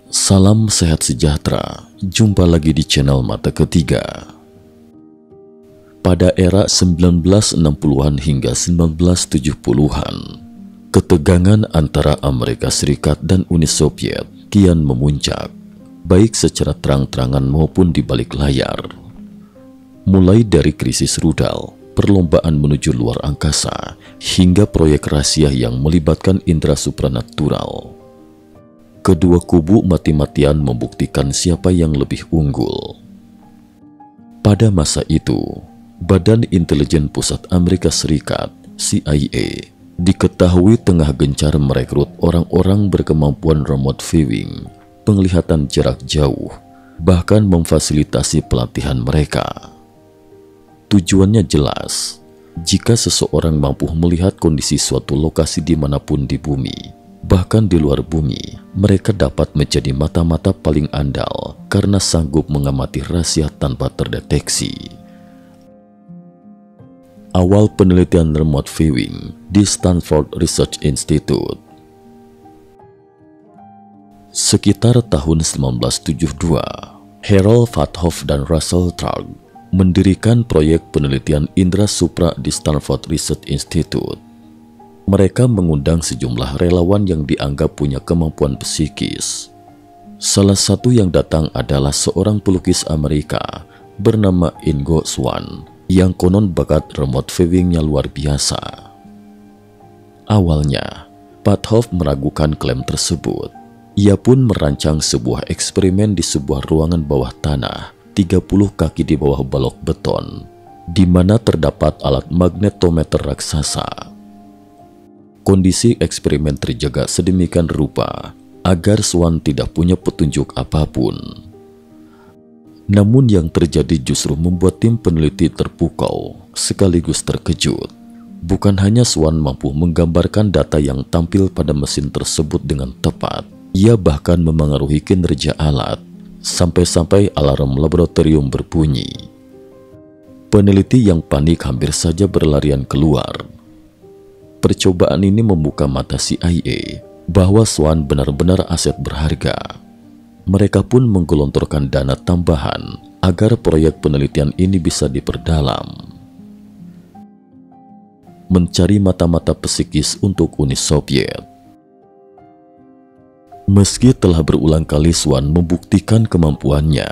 Salam sehat sejahtera, jumpa lagi di channel Mata Ketiga. Pada era 1960-an hingga 1970-an, ketegangan antara Amerika Serikat dan Uni Soviet kian memuncak, baik secara terang-terangan maupun di balik layar. Mulai dari krisis rudal, perlombaan menuju luar angkasa, hingga proyek rahasia yang melibatkan indera supranatural. Kedua kubu mati-matian membuktikan siapa yang lebih unggul. Pada masa itu, Badan Intelijen Pusat Amerika Serikat (CIA) diketahui tengah gencar merekrut orang-orang berkemampuan remote viewing, penglihatan jarak jauh, bahkan memfasilitasi pelatihan mereka. Tujuannya jelas, jika seseorang mampu melihat kondisi suatu lokasi dimanapun di bumi, bahkan di luar bumi, mereka dapat menjadi mata-mata paling andal karena sanggup mengamati rahasia tanpa terdeteksi. Awal penelitian remote viewing di Stanford Research Institute. Sekitar tahun 1972, Harold Fathoff dan Russell Targ mendirikan proyek penelitian indera supra di Stanford Research Institute. Mereka mengundang sejumlah relawan yang dianggap punya kemampuan psikis. Salah satu yang datang adalah seorang pelukis Amerika bernama Ingo Swann yang konon bakat remote viewingnya luar biasa. Awalnya, Fathoff meragukan klaim tersebut. Ia pun merancang sebuah eksperimen di sebuah ruangan bawah tanah 30 kaki di bawah balok beton, di mana terdapat alat magnetometer raksasa. Kondisi eksperimen terjaga sedemikian rupa agar Swann tidak punya petunjuk apapun. Namun yang terjadi justru membuat tim peneliti terpukau sekaligus terkejut. Bukan hanya Swann mampu menggambarkan data yang tampil pada mesin tersebut dengan tepat, ia bahkan memengaruhi kinerja alat, sampai-sampai alarm laboratorium berbunyi. Peneliti yang panik hampir saja berlarian keluar. Percobaan ini membuka mata CIA bahwa Swann benar-benar aset berharga. Mereka pun menggelontorkan dana tambahan agar proyek penelitian ini bisa diperdalam. Mencari mata-mata psikis untuk Uni Soviet. Meski telah berulang kali Swann membuktikan kemampuannya,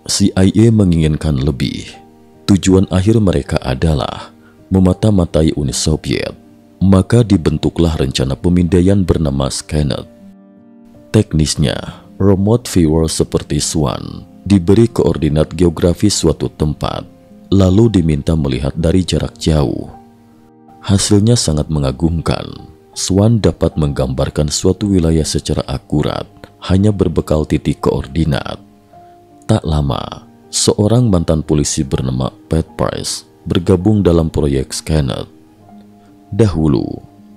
CIA menginginkan lebih. Tujuan akhir mereka adalah memata-matai Uni Soviet. Maka dibentuklah rencana pemindaian bernama Skynet. Teknisnya, remote viewer seperti Swann diberi koordinat geografis suatu tempat, lalu diminta melihat dari jarak jauh. Hasilnya sangat mengagumkan. Swann dapat menggambarkan suatu wilayah secara akurat, hanya berbekal titik koordinat. Tak lama, seorang mantan polisi bernama Pat Price bergabung dalam proyek Skynet. Dahulu,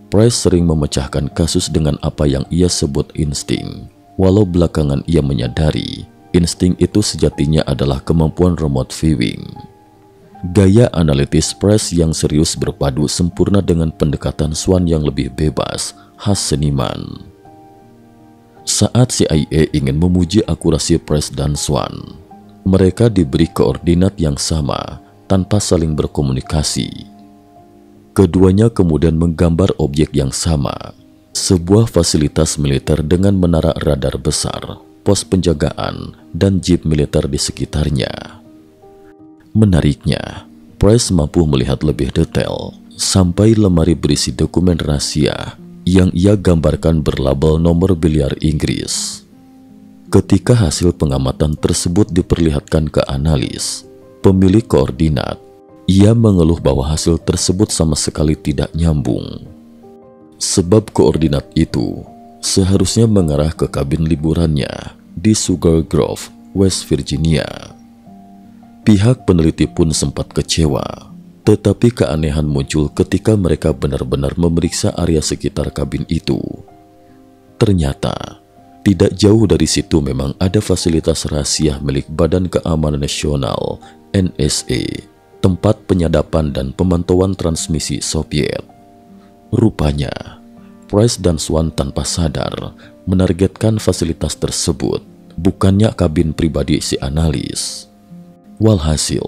Price sering memecahkan kasus dengan apa yang ia sebut insting, walau belakangan ia menyadari insting itu sejatinya adalah kemampuan remote viewing. Gaya analitis Price yang serius berpadu sempurna dengan pendekatan Swann yang lebih bebas, khas seniman. Saat CIA ingin memuji akurasi Price dan Swann, mereka diberi koordinat yang sama tanpa saling berkomunikasi. Keduanya kemudian menggambar objek yang sama, sebuah fasilitas militer dengan menara radar besar, pos penjagaan, dan jeep militer di sekitarnya. Menariknya, Price mampu melihat lebih detail, sampai lemari berisi dokumen rahasia yang ia gambarkan berlabel nomor biliar Inggris. Ketika hasil pengamatan tersebut diperlihatkan ke analis, pemilik koordinat, ia mengeluh bahwa hasil tersebut sama sekali tidak nyambung. Sebab koordinat itu seharusnya mengarah ke kabin liburannya di Sugar Grove, West Virginia. Pihak peneliti pun sempat kecewa, tetapi keanehan muncul ketika mereka benar-benar memeriksa area sekitar kabin itu. Ternyata, tidak jauh dari situ memang ada fasilitas rahasia milik Badan Keamanan Nasional (NSA), tempat penyadapan dan pemantauan transmisi Soviet. Rupanya, Price dan Swann tanpa sadar menargetkan fasilitas tersebut, bukannya kabin pribadi si analis. Walhasil,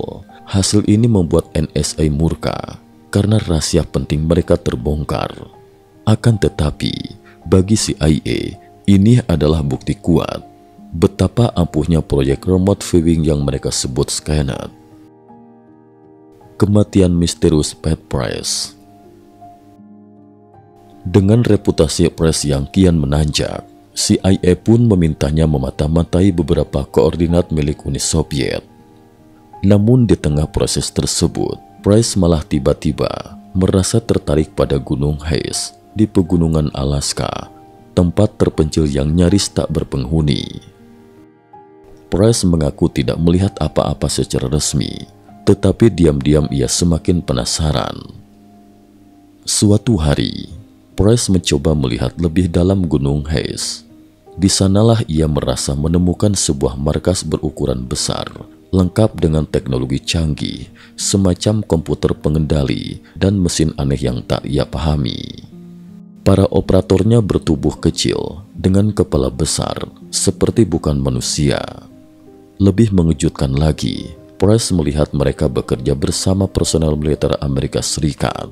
hasil ini membuat NSA murka karena rahasia penting mereka terbongkar. Akan tetapi, bagi CIA, ini adalah bukti kuat betapa ampuhnya proyek remote viewing yang mereka sebut Skynet. Kematian misterius Pat Price. Dengan reputasi Price yang kian menanjak, CIA pun memintanya memata-matai beberapa koordinat milik Uni Soviet. Namun di tengah proses tersebut, Price malah tiba-tiba merasa tertarik pada Gunung Hayes di pegunungan Alaska, tempat terpencil yang nyaris tak berpenghuni. Price mengaku tidak melihat apa-apa secara resmi, tetapi diam-diam ia semakin penasaran. Suatu hari, Price mencoba melihat lebih dalam Gunung Hayes. Di sanalah ia merasa menemukan sebuah markas berukuran besar, lengkap dengan teknologi canggih, semacam komputer pengendali dan mesin aneh yang tak ia pahami. Para operatornya bertubuh kecil dengan kepala besar, seperti bukan manusia. Lebih mengejutkan lagi, Price melihat mereka bekerja bersama personel militer Amerika Serikat.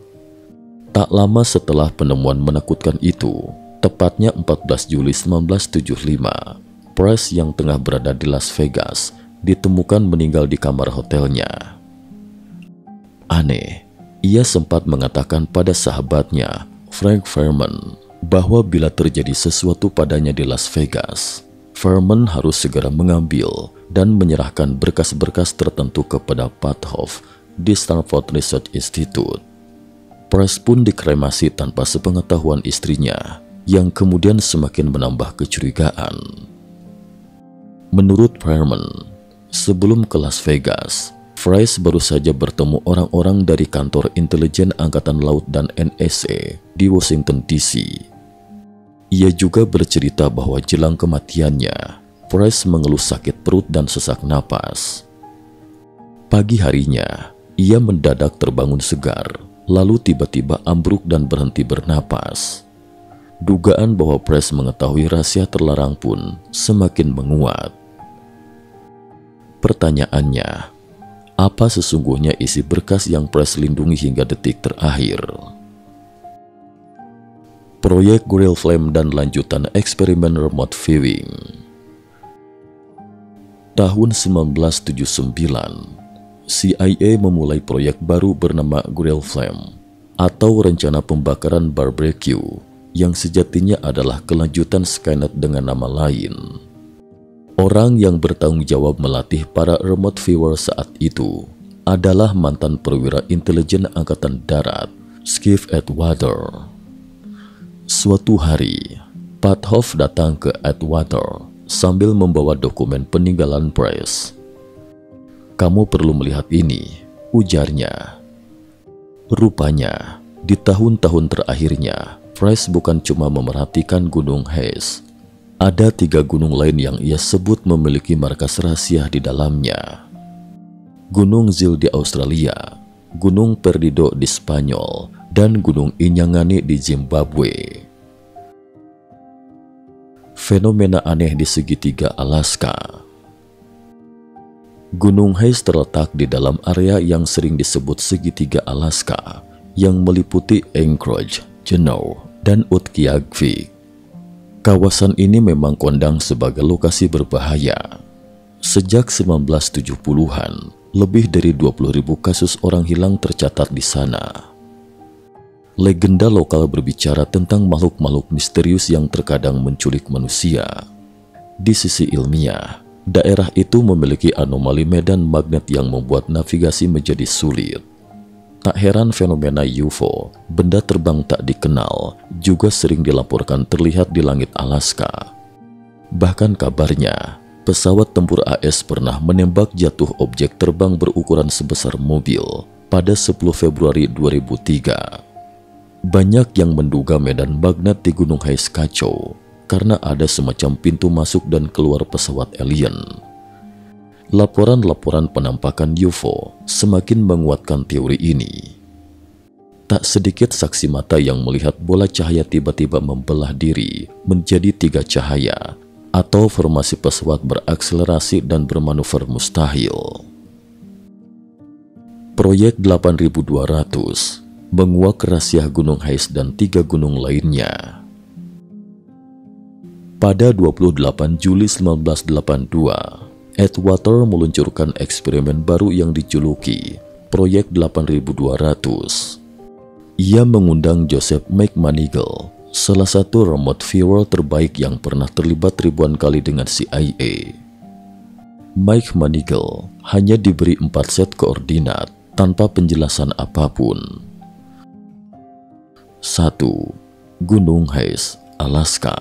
Tak lama setelah penemuan menakutkan itu, tepatnya 14 Juli 1975, Price yang tengah berada di Las Vegas ditemukan meninggal di kamar hotelnya. Aneh, ia sempat mengatakan pada sahabatnya, Frank Fairman, bahwa bila terjadi sesuatu padanya di Las Vegas, Fairman harus segera mengambil dan menyerahkan berkas-berkas tertentu kepada Pathoff di Stanford Research Institute. Price pun dikremasi tanpa sepengetahuan istrinya, yang kemudian semakin menambah kecurigaan. Menurut Fairman, sebelum ke Las Vegas, Price baru saja bertemu orang-orang dari kantor intelijen Angkatan Laut dan NSA di Washington DC. Ia juga bercerita bahwa jelang kematiannya, Price mengeluh sakit perut dan sesak napas. Pagi harinya, ia mendadak terbangun segar, lalu tiba-tiba ambruk dan berhenti bernapas. Dugaan bahwa Price mengetahui rahasia terlarang pun semakin menguat. Pertanyaannya, apa sesungguhnya isi berkas yang Price lindungi hingga detik terakhir? Proyek Gorilla Flame dan lanjutan eksperimen remote viewing. Tahun 1979, CIA memulai proyek baru bernama Gorilla Flame atau rencana pembakaran barbecue yang sejatinya adalah kelanjutan Skynet dengan nama lain. Orang yang bertanggung jawab melatih para remote viewer saat itu adalah mantan perwira intelijen Angkatan Darat, Skip Atwater. Suatu hari, Pathoff datang ke Atwater sambil membawa dokumen peninggalan Price. "Kamu perlu melihat ini," ujarnya. Rupanya, di tahun-tahun terakhirnya, Price bukan cuma memerhatikan Gunung Hayes. Ada 3 gunung lain yang ia sebut memiliki markas rahasia di dalamnya. Gunung Zil di Australia, Gunung Perdido di Spanyol, dan Gunung Inyangani di Zimbabwe. Fenomena aneh di segitiga Alaska. Gunung Hayes terletak di dalam area yang sering disebut segitiga Alaska, yang meliputi Anchorage, Juneau, dan Utqiagvik. Kawasan ini memang kondang sebagai lokasi berbahaya. Sejak 1970-an, lebih dari 20.000 kasus orang hilang tercatat di sana. Legenda lokal berbicara tentang makhluk-makhluk misterius yang terkadang menculik manusia. Di sisi ilmiah, daerah itu memiliki anomali medan magnet yang membuat navigasi menjadi sulit. Tak heran fenomena UFO, benda terbang tak dikenal, juga sering dilaporkan terlihat di langit Alaska. Bahkan kabarnya, pesawat tempur AS pernah menembak jatuh objek terbang berukuran sebesar mobil pada 10 Februari 2003. Banyak yang menduga medan magnet di Gunung Hayes kacau karena ada semacam pintu masuk dan keluar pesawat alien. Laporan-laporan penampakan UFO semakin menguatkan teori ini. Tak sedikit saksi mata yang melihat bola cahaya tiba-tiba membelah diri menjadi 3 cahaya atau formasi pesawat berakselerasi dan bermanuver mustahil. Proyek 8200 menguak rahasia Gunung Hais dan 3 gunung lainnya. Pada 28 Juli 1982, Atwater meluncurkan eksperimen baru yang dijuluki Proyek 8200. Ia mengundang Joseph McManigal, salah satu remote viewer terbaik yang pernah terlibat ribuan kali dengan CIA. McManigal hanya diberi 4 set koordinat tanpa penjelasan apapun. 1. Gunung Hais, Alaska.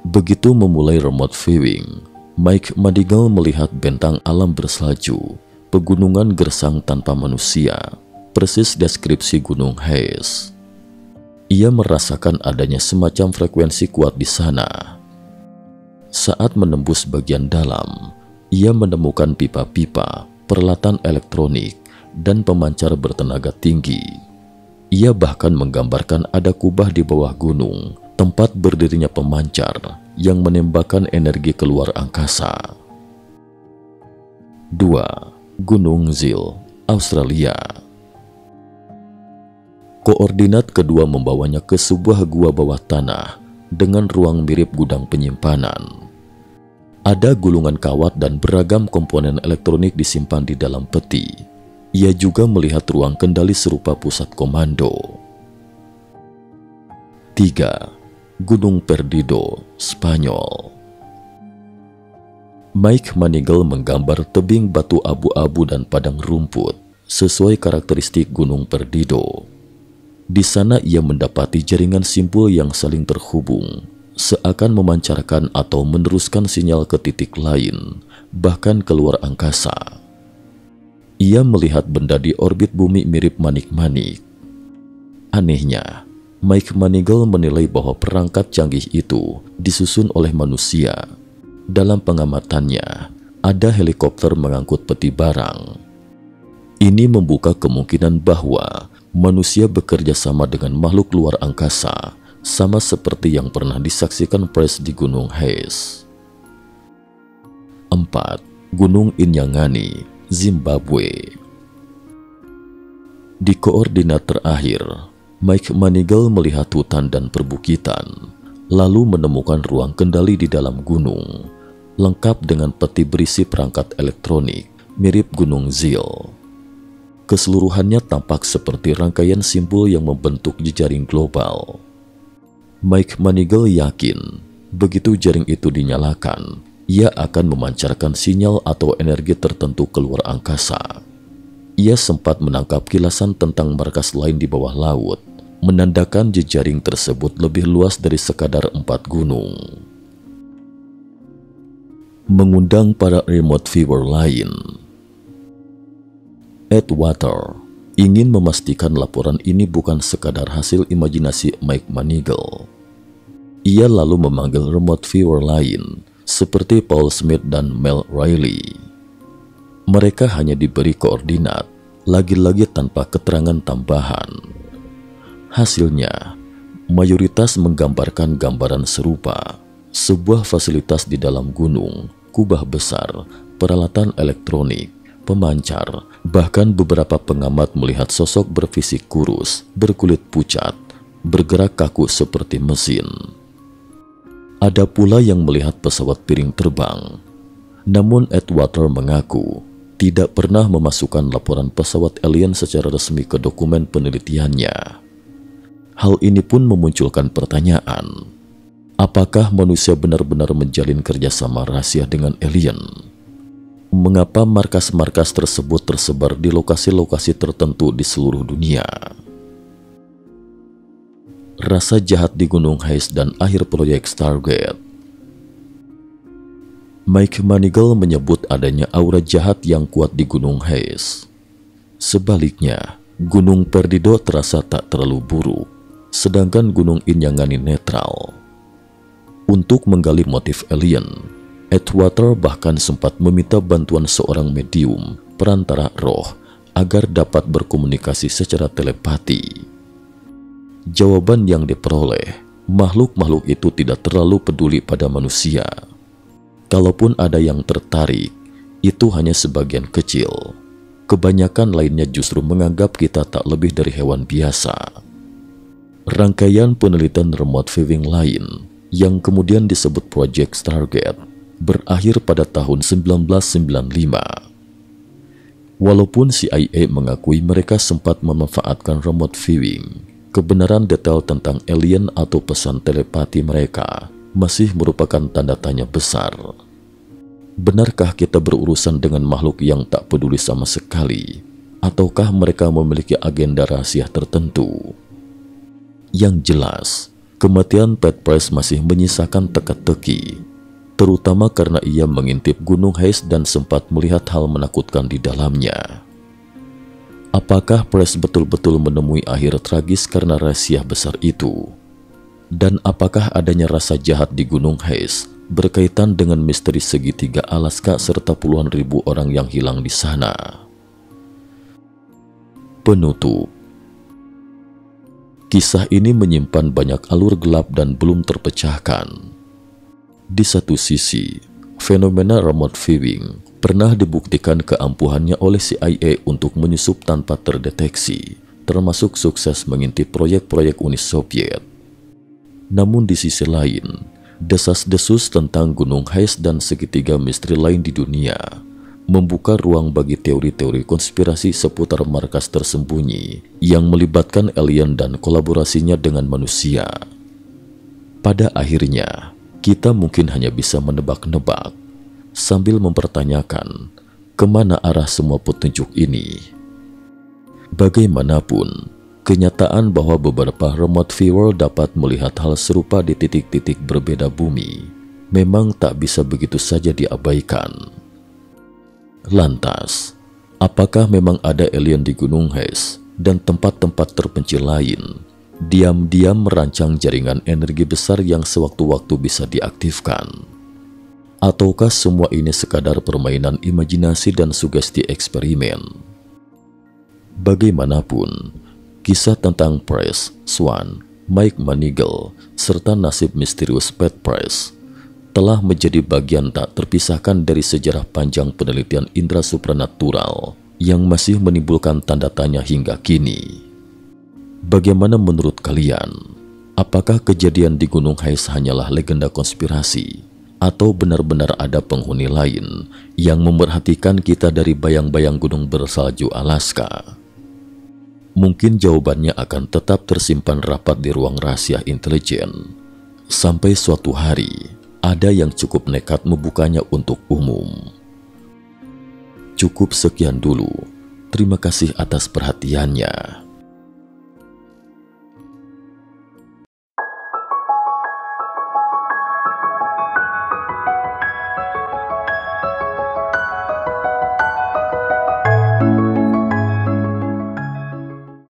Begitu memulai remote viewing, McManigal melihat bentang alam bersalju, pegunungan gersang tanpa manusia, persis deskripsi Gunung Hais. Ia merasakan adanya semacam frekuensi kuat di sana. Saat menembus bagian dalam, ia menemukan pipa-pipa, peralatan elektronik, dan pemancar bertenaga tinggi. Ia bahkan menggambarkan ada kubah di bawah gunung, tempat berdirinya pemancar yang menembakkan energi keluar angkasa. 2. Gunung Zil, Australia. Koordinat kedua membawanya ke sebuah gua bawah tanah dengan ruang mirip gudang penyimpanan. Ada gulungan kawat dan beragam komponen elektronik disimpan di dalam peti. Ia juga melihat ruang kendali serupa pusat komando. 3. Gunung Perdido, Spanyol. McManigal menggambar tebing batu abu-abu dan padang rumput sesuai karakteristik Gunung Perdido. Di sana ia mendapati jaringan simpul yang saling terhubung, seakan memancarkan atau meneruskan sinyal ke titik lain, bahkan keluar angkasa. Ia melihat benda di orbit bumi mirip manik-manik. Anehnya, McManigal menilai bahwa perangkat canggih itu disusun oleh manusia. Dalam pengamatannya, ada helikopter mengangkut peti barang. Ini membuka kemungkinan bahwa manusia bekerja sama dengan makhluk luar angkasa, sama seperti yang pernah disaksikan Price di Gunung Hais. 4. Gunung Inyangani, Zimbabwe. Di koordinat terakhir, McManigal melihat hutan dan perbukitan, lalu menemukan ruang kendali di dalam gunung, lengkap dengan peti berisi perangkat elektronik mirip Gunung Zil. Keseluruhannya tampak seperti rangkaian simpul yang membentuk jejaring global. McManigal yakin begitu jaring itu dinyalakan, ia akan memancarkan sinyal atau energi tertentu keluar angkasa. Ia sempat menangkap kilasan tentang markas lain di bawah laut, menandakan jejaring tersebut lebih luas dari sekadar 4 gunung. Mengundang para remote viewer lain. Atwater ingin memastikan laporan ini bukan sekadar hasil imajinasi McManigal. Ia lalu memanggil remote viewer lain seperti Paul Smith dan Mel Riley. Mereka hanya diberi koordinat, lagi-lagi tanpa keterangan tambahan. Hasilnya, mayoritas menggambarkan gambaran serupa, sebuah fasilitas di dalam gunung, kubah besar, peralatan elektronik, pemancar, bahkan beberapa pengamat melihat sosok berfisik kurus, berkulit pucat, bergerak kaku seperti mesin. Ada pula yang melihat pesawat piring terbang. Namun Atwater mengaku tidak pernah memasukkan laporan pesawat alien secara resmi ke dokumen penelitiannya. Hal ini pun memunculkan pertanyaan, apakah manusia benar-benar menjalin kerjasama rahasia dengan alien? Mengapa markas-markas tersebut tersebar di lokasi-lokasi tertentu di seluruh dunia? Rasa jahat di Gunung Hais dan akhir proyek Stargate. McManigal menyebut adanya aura jahat yang kuat di Gunung Hais. Sebaliknya, Gunung Perdido terasa tak terlalu buruk, sedangkan Gunung Inyangani netral. Untuk menggali motif alien, Atwater bahkan sempat meminta bantuan seorang medium, perantara roh, agar dapat berkomunikasi secara telepati. Jawaban yang diperoleh, makhluk-makhluk itu tidak terlalu peduli pada manusia. Kalaupun ada yang tertarik, itu hanya sebagian kecil. Kebanyakan lainnya justru menganggap kita tak lebih dari hewan biasa. Rangkaian penelitian remote viewing lain yang kemudian disebut Project Stargate berakhir pada tahun 1995. Walaupun CIA mengakui mereka sempat memanfaatkan remote viewing, kebenaran detail tentang alien atau pesan telepati mereka masih merupakan tanda tanya besar. Benarkah kita berurusan dengan makhluk yang tak peduli sama sekali? Ataukah mereka memiliki agenda rahasia tertentu? Yang jelas, kematian Pat Price masih menyisakan teka-teki, terutama karena ia mengintip Gunung Hayes dan sempat melihat hal menakutkan di dalamnya. Apakah Price betul-betul menemui akhir tragis karena rahasia besar itu? Dan apakah adanya rasa jahat di Gunung Hayes berkaitan dengan misteri segitiga Alaska serta puluhan ribu orang yang hilang di sana? Penutup. Kisah ini menyimpan banyak alur gelap dan belum terpecahkan. Di satu sisi, fenomena remote viewing pernah dibuktikan keampuhannya oleh CIA untuk menyusup tanpa terdeteksi, termasuk sukses mengintip proyek-proyek Uni Soviet. Namun di sisi lain, desas-desus tentang Gunung Hayes dan segitiga misteri lain di dunia membuka ruang bagi teori-teori konspirasi seputar markas tersembunyi yang melibatkan alien dan kolaborasinya dengan manusia. Pada akhirnya, kita mungkin hanya bisa menebak-nebak sambil mempertanyakan kemana arah semua petunjuk ini. Bagaimanapun, kenyataan bahwa beberapa remote viewer dapat melihat hal serupa di titik-titik berbeda bumi memang tak bisa begitu saja diabaikan. Lantas, apakah memang ada alien di Gunung Hayes dan tempat-tempat terpencil lain diam-diam merancang jaringan energi besar yang sewaktu-waktu bisa diaktifkan? Ataukah semua ini sekadar permainan imajinasi dan sugesti eksperimen? Bagaimanapun, kisah tentang Price, Swan, Mike Manigal, serta nasib misterius Pat Price telah menjadi bagian tak terpisahkan dari sejarah panjang penelitian indera supranatural yang masih menimbulkan tanda tanya hingga kini. Bagaimana menurut kalian? Apakah kejadian di Gunung Hayes hanyalah legenda konspirasi? Atau benar-benar ada penghuni lain yang memerhatikan kita dari bayang-bayang gunung bersalju Alaska? Mungkin jawabannya akan tetap tersimpan rapat di ruang rahasia intelijen, sampai suatu hari ada yang cukup nekat membukanya untuk umum. Cukup sekian dulu. Terima kasih atas perhatiannya.